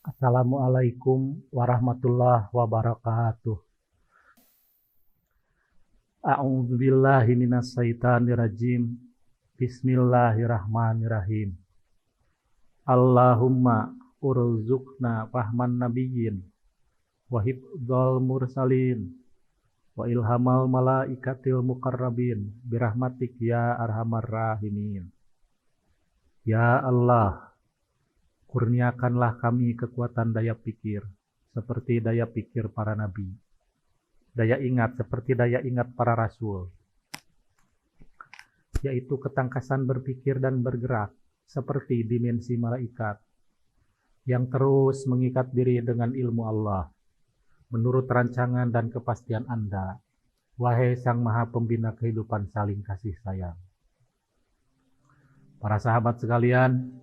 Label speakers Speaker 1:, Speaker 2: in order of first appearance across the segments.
Speaker 1: Assalamualaikum warahmatullahi wabarakatuh. A'udzubillahi minasyaitonirrajim. Bismillahirrahmanirrahim. Allahumma urzuqna fahman nabiyyin wa hifdzal mursalin wa ilhamal malaikatil muqarrabin birahmatik ya arhamar rahimin. Ya Allah, kurniakanlah kami kekuatan daya pikir seperti daya pikir para nabi, daya ingat seperti daya ingat para rasul, yaitu ketangkasan berpikir dan bergerak seperti dimensi malaikat yang terus mengikat diri dengan ilmu Allah menurut rancangan dan kepastian Anda, wahai Sang Maha Pembina kehidupan saling kasih sayang. Para sahabat sekalian,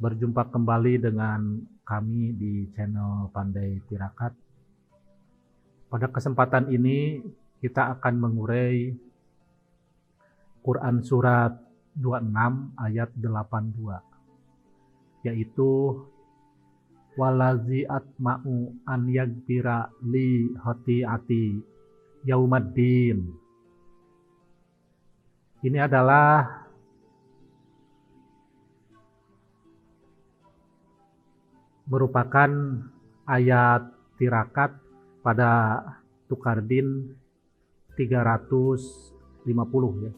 Speaker 1: berjumpa kembali dengan kami di channel Pandai Tirakat. Pada kesempatan ini kita akan mengurai Quran Surat 26 ayat 82, yaitu walazi atma'u an yaghfira li khati'ati yaumaddin. Ini adalah merupakan ayat tirakat pada Tukardin 350 ya.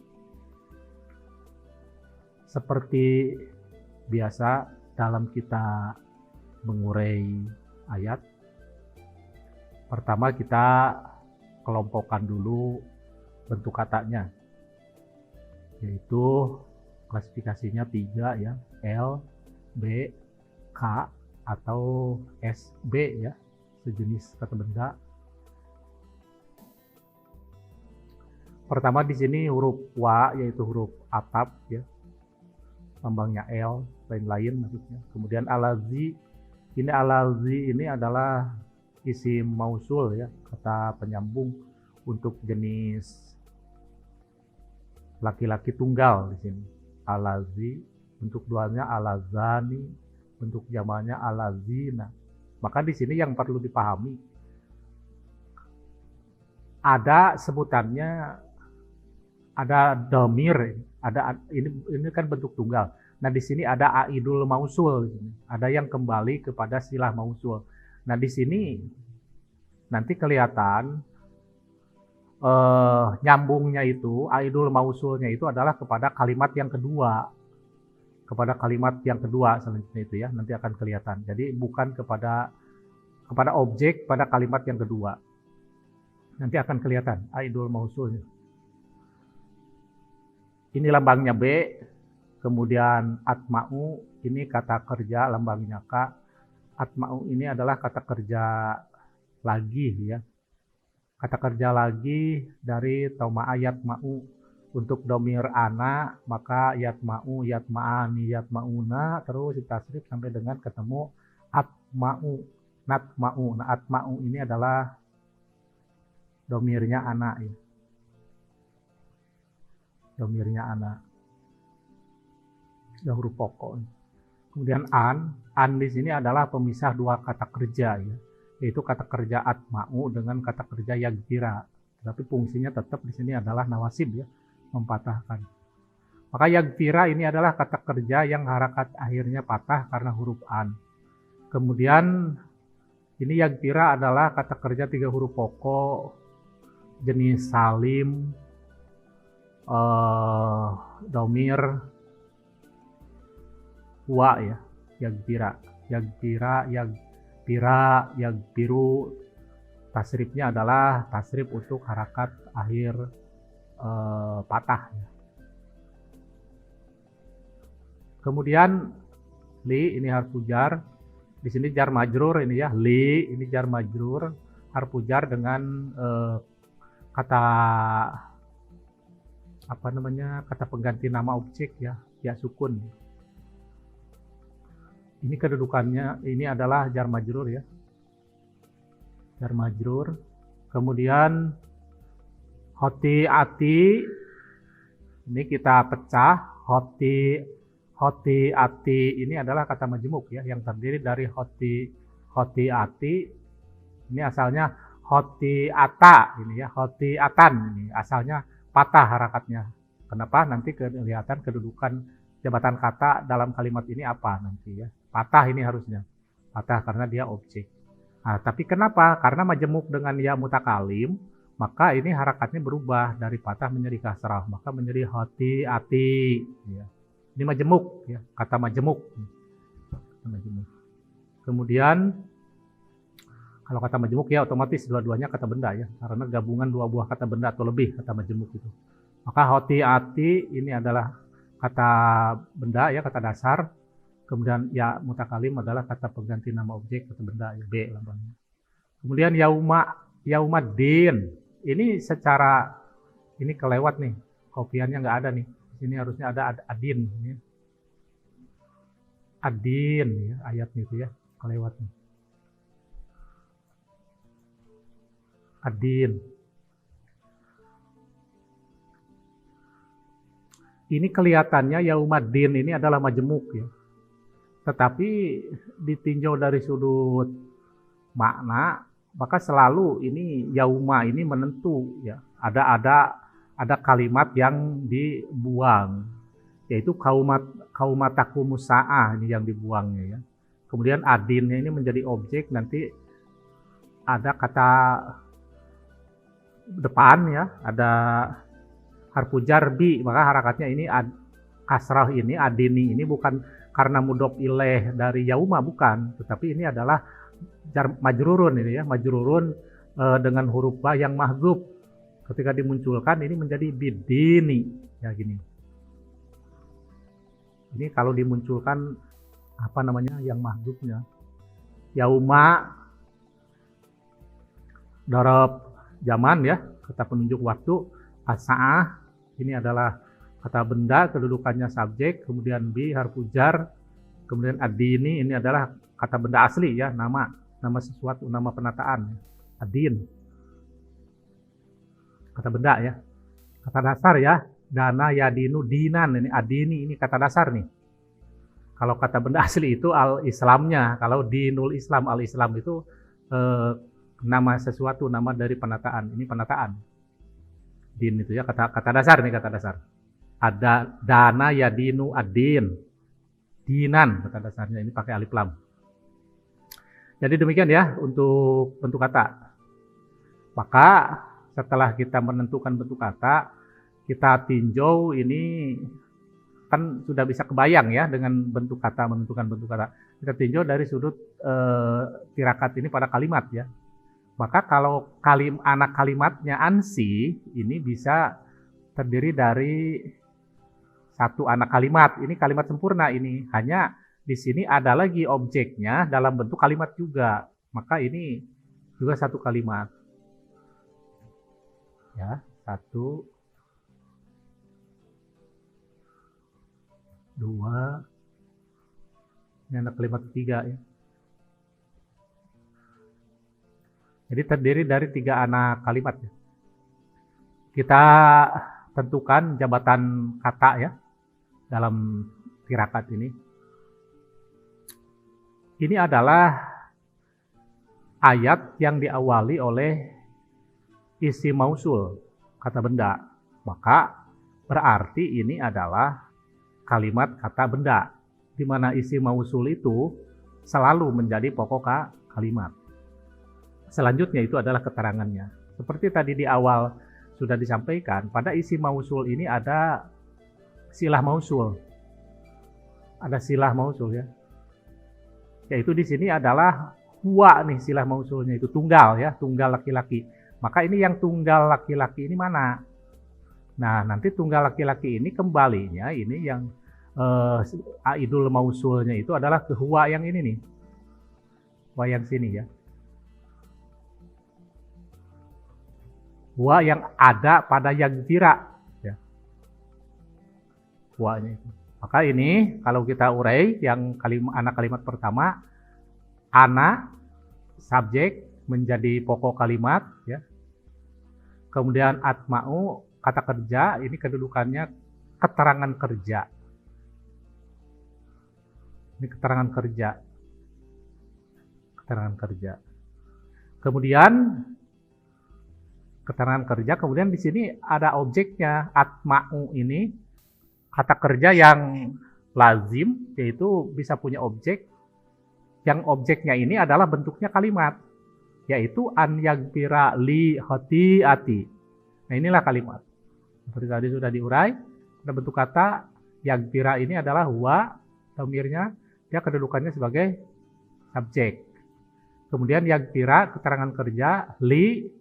Speaker 1: Seperti biasa dalam kita mengurai ayat, pertama kita kelompokkan dulu bentuk katanya, yaitu klasifikasinya 3 ya, L, B, K atau SB ya, sejenis kata benda. Pertama di sini huruf wa, yaitu huruf atap ya, lambangnya L, lain-lain maksudnya. Kemudian alazi ini adalah isim mausul ya, kata penyambung untuk jenis laki-laki tunggal di sini. Alazi, bentuk duanya alazani, bentuk jamalnya alazina. Maka di sini yang perlu dipahami, ada sebutannya, ada domir, ada ini kan bentuk tunggal. Nah di sini ada aidul mausul, ada yang kembali kepada silah mausul. Nah di sini nanti kelihatan nyambungnya itu, aidul mausulnya itu adalah kepada kalimat yang kedua. Kepada kalimat yang kedua selanjutnya itu ya, nanti akan kelihatan. Jadi bukan kepada objek pada kalimat yang kedua. Nanti akan kelihatan aidul mausulnya. Ini lambangnya B, kemudian atma'u ini kata kerja lambangnya K. Atma'u ini adalah kata kerja lagi ya. Kata kerja lagi dari tauma ayat ma'u. Untuk domir ana, maka yatma'u, yatma'ani, yatma'una, terus ditasrif sampai dengan ketemu atma'u, natma'u. Nah, atma'u ini adalah domirnya ana ya. Domirnya ana. Yang huruf pokok. Kemudian an di sini adalah pemisah dua kata kerja ya. Yaitu kata kerja atma'u dengan kata kerja yaghfira. Tapi fungsinya tetap di sini adalah nawasib ya, mempatahkan. Maka yaghfira ini adalah kata kerja yang harakat akhirnya patah karena huruf an. Kemudian ini yaghfira adalah kata kerja 3 huruf pokok jenis salim, domir, wa ya, yaghfira, yaghfiru. Tasrifnya adalah tasrif untuk harakat akhir patah. Kemudian li ini harfu jar. Di sini jar majrur ini ya, li ini jar majrur, harfu jar dengan kata apa namanya? Kata pengganti nama objek ya, ya sukun. Ini kedudukannya ini adalah jar majrur ya. Jar majrur. Kemudian khoti'ati ini kita pecah, hoti ati ini adalah kata majemuk ya, yang terdiri dari hoti ati. Ini asalnya hoti ata ini ya, hoti atan ini asalnya patah harakatnya. Kenapa? Nanti kelihatan kedudukan jabatan kata dalam kalimat ini apa nanti ya. Patah ini harusnya. Patah karena dia objek. Nah, tapi kenapa? Karena majemuk dengan ya mutakalim, maka ini harakatnya berubah dari patah menjadi kasrah, maka menjadi hoti ati ya. Ini majemuk ya, kata majemuk. Kemudian kalau kata majemuk ya otomatis dua-duanya kata benda ya, karena gabungan dua buah kata benda atau lebih kata majemuk itu. Maka hoti ati ini adalah kata benda ya, kata dasar. Kemudian ya mutakalim adalah kata pengganti nama objek, kata benda ya, B lambangnya. Kemudian yaumaddin. Ini secara ini kelewat nih, kopiannya nggak ada nih. Ini harusnya ada adin ya. Adin ya, ayatnya itu ya, kelewat nih. Adin. Ini kelihatannya yaumaddin ini adalah majemuk ya. Tetapi ditinjau dari sudut makna, maka selalu ini yauma ini menentu ya. Ada kalimat yang dibuang, yaitu kaumatakumus sa'ah ini yang dibuangnya ya. Kemudian adinnya ini menjadi objek, nanti ada kata depan ya, ada harfu jarbi, maka harakatnya ini kasrah ini adini ini bukan karena mudhof ilaih dari yauma, bukan, tetapi ini adalah majrurun ini ya, majrurun dengan huruf ba yang mahdzuf. Ketika dimunculkan ini menjadi bidini ya gini. Ini kalau dimunculkan apa namanya yang mahdzufnya, yauma darab zaman ya, kata penunjuk waktu. As-sa'ah ini adalah kata benda, kedudukannya subjek, kemudian bi harfu jar, kemudian ad-dini ini adalah kata benda asli ya, nama sesuatu, nama penataan ad-din, kata benda ya. Kata dasar ya, dana yadinu dinan, ini ad-dini ini kata dasar nih. Kalau kata benda asli itu al-islamnya, kalau dinul islam, al-islam itu nama sesuatu, nama dari penataan, ini penataan. Din itu ya, kata dasar nih, kata dasar. Ada dana yadinu ad-din, dinan kata dasarnya, ini pakai alif lam. Jadi demikian ya untuk bentuk kata. Maka setelah kita menentukan bentuk kata, kita tinjau ini kan sudah bisa kebayang ya dengan bentuk kata, menentukan bentuk kata. Kita tinjau dari sudut tirakat ini pada kalimat ya. Maka kalau anak kalimatnya ansi, ini bisa terdiri dari satu anak kalimat. Ini kalimat sempurna ini. Hanya di sini ada lagi objeknya dalam bentuk kalimat juga. Maka ini juga satu kalimat. Ya, satu, dua, ini anak kalimat ketiga ya. Jadi terdiri dari 3 anak kalimat ya. Kita tentukan jabatan kata ya dalam tirakat ini. Ini adalah ayat yang diawali oleh isi mausul, kata benda. Maka berarti ini adalah kalimat kata benda, di mana isi mausul itu selalu menjadi pokok kalimat. Selanjutnya itu adalah keterangannya. Seperti tadi di awal sudah disampaikan, pada isi mausul ini ada silah mausul. Ada silah mausul ya. Yaitu di sini adalah huwa nih silah mausulnya, itu tunggal ya, tunggal laki-laki. Maka ini yang tunggal laki-laki ini mana? Nah, nanti tunggal laki-laki ini kembalinya ini yang aidul mausulnya itu adalah ke huwa yang ini nih. Huwa yang sini ya. Huwa yang ada pada yang kira ya. Huwanya itu. Maka ini kalau kita urai yang anak kalimat pertama, ana subjek menjadi pokok kalimat ya. Kemudian atma'u kata kerja, ini kedudukannya keterangan kerja. Ini keterangan kerja. Keterangan kerja. Kemudian keterangan kerja, kemudian di sini ada objeknya, atma'u ini kata kerja yang lazim, yaitu bisa punya objek, yang objeknya ini adalah bentuknya kalimat, yaitu an yaghfira li khoti'ati. Nah inilah kalimat. Seperti tadi sudah diurai, pada bentuk kata yaghfira ini adalah huwa, dhamirnya, dia kedudukannya sebagai subjek. Kemudian yaghfira keterangan kerja, li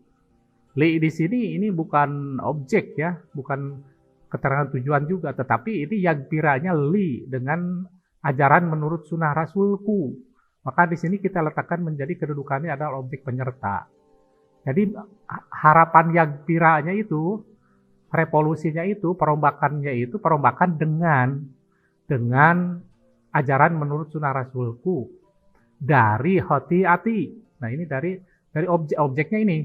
Speaker 1: di sini ini bukan objek ya, bukan keterangan tujuan juga, tetapi ini yaghfiranya li dengan ajaran menurut sunnah Rasulku. Maka di sini kita letakkan menjadi kedudukannya adalah objek penyerta. Jadi harapan yaghfiranya itu, revolusinya itu, perombakan dengan ajaran menurut sunnah Rasulku dari khoti'ati. Nah ini dari objeknya ini.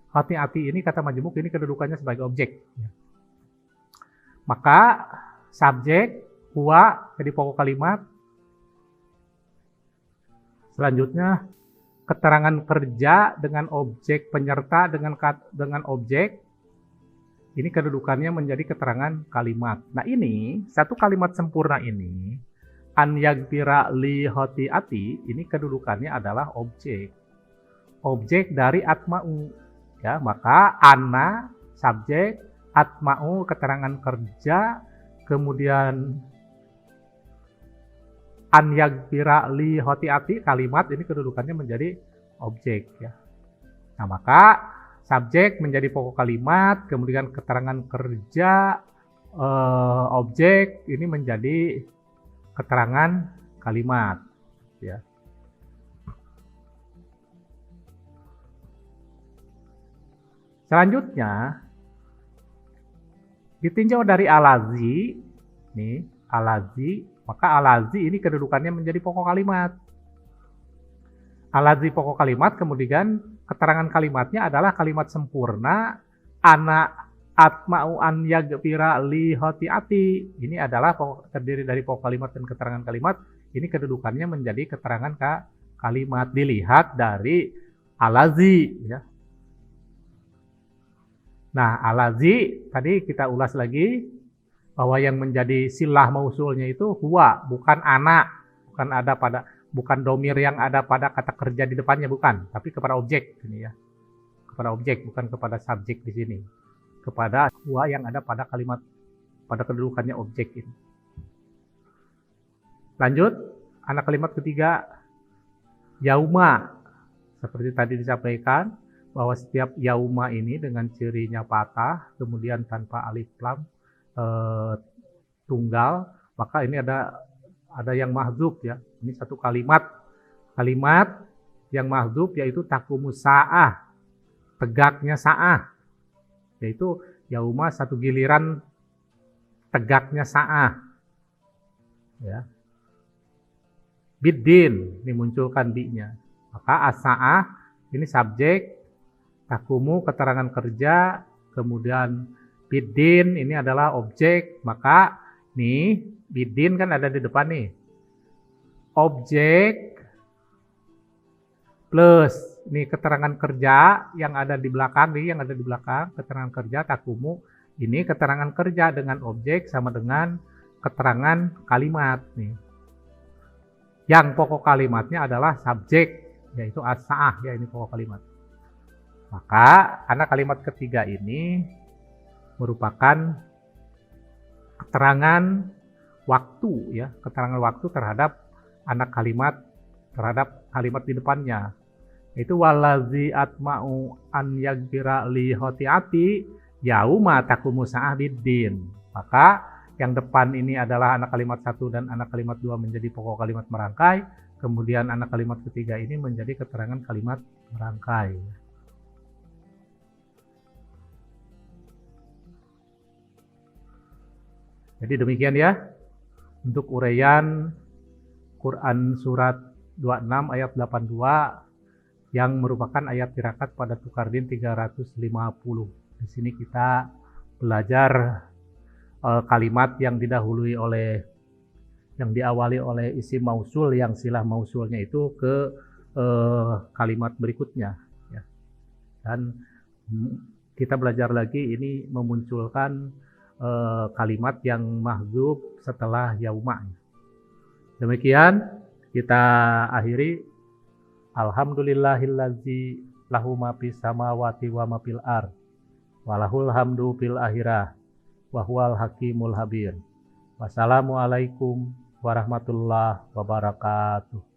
Speaker 1: Khoti'ati ini kata majemuk ini kedudukannya sebagai objek. Maka subjek huwa jadi pokok kalimat. Selanjutnya keterangan kerja dengan objek penyerta dengan objek ini kedudukannya menjadi keterangan kalimat. Nah ini satu kalimat sempurna ini an yaghfira li khoti'ati ini kedudukannya adalah objek dari atma'u. Ya, maka ana subjek, atma'u keterangan kerja, kemudian an yaghfira li khoti'ati kalimat ini kedudukannya menjadi objek ya. Nah, maka subjek menjadi pokok kalimat, kemudian keterangan kerja objek ini menjadi keterangan kalimat ya. Selanjutnya ditinjau dari alazi, nih alazi, maka alazi ini kedudukannya menjadi pokok kalimat. Alazi pokok kalimat, kemudian keterangan kalimatnya adalah kalimat sempurna ana atma'u an yaghfira li khoti'ati. Ini adalah terdiri dari pokok kalimat dan keterangan kalimat. Ini kedudukannya menjadi keterangan kalimat dilihat dari alazi ya. Nah, alazi tadi kita ulas lagi bahwa yang menjadi silah mausulnya itu huwa, bukan ana, bukan domir yang ada pada kata kerja di depannya, bukan, tapi kepada objek ini ya. Kepada objek, bukan kepada subjek di sini. Kepada huwa yang ada pada kalimat, pada kedudukannya objek ini. Lanjut, anak kalimat ketiga yauma. Seperti tadi disampaikan bahwa setiap yauma ini dengan cirinya patah, kemudian tanpa alif lam tunggal, maka ini ada yang mahdzuf ya. Ini satu kalimat yang mahdzuf yaitu taqumu sa'ah, tegaknya sa'ah, yaitu yauma satu giliran tegaknya sa'ah ya. Biddin dimunculkan bi-nya, maka as-sa'ah ini subjek, takumu keterangan kerja, kemudian biddin ini adalah objek, maka nih biddin kan ada di depan nih, objek plus ini keterangan kerja yang ada di belakang nih, yang ada di belakang keterangan kerja takumu ini keterangan kerja dengan objek sama dengan keterangan kalimat nih, yang pokok kalimatnya adalah subjek yaitu as-sa'ah ya, ini pokok kalimat. Maka anak kalimat ketiga ini merupakan keterangan waktu ya, keterangan waktu terhadap anak kalimat, terhadap kalimat di depannya. Itu walazi atma'u an yaghfira li khoti'ati yauma taqumu sa'ah biddin. Maka yang depan ini adalah anak kalimat 1 dan anak kalimat 2 menjadi pokok kalimat merangkai, kemudian anak kalimat ketiga ini menjadi keterangan kalimat merangkai. Jadi demikian ya untuk uraian Quran surat 26 ayat 82 yang merupakan ayat tirakat pada Tukardin 350. Di sini kita belajar kalimat yang didahului oleh yang diawali oleh isim mausul yang silah mausulnya itu ke kalimat berikutnya ya. Dan kita belajar lagi ini memunculkan kalimat yang mahdzuf setelah yauma. Demikian kita akhiri. Alhamdulillahillazi lahu ma fis samawati wa ma fil ardh wa lahul hamdu fil akhirah wa huwal hakimul habir. Wassalamualaikum warahmatullahi wabarakatuh.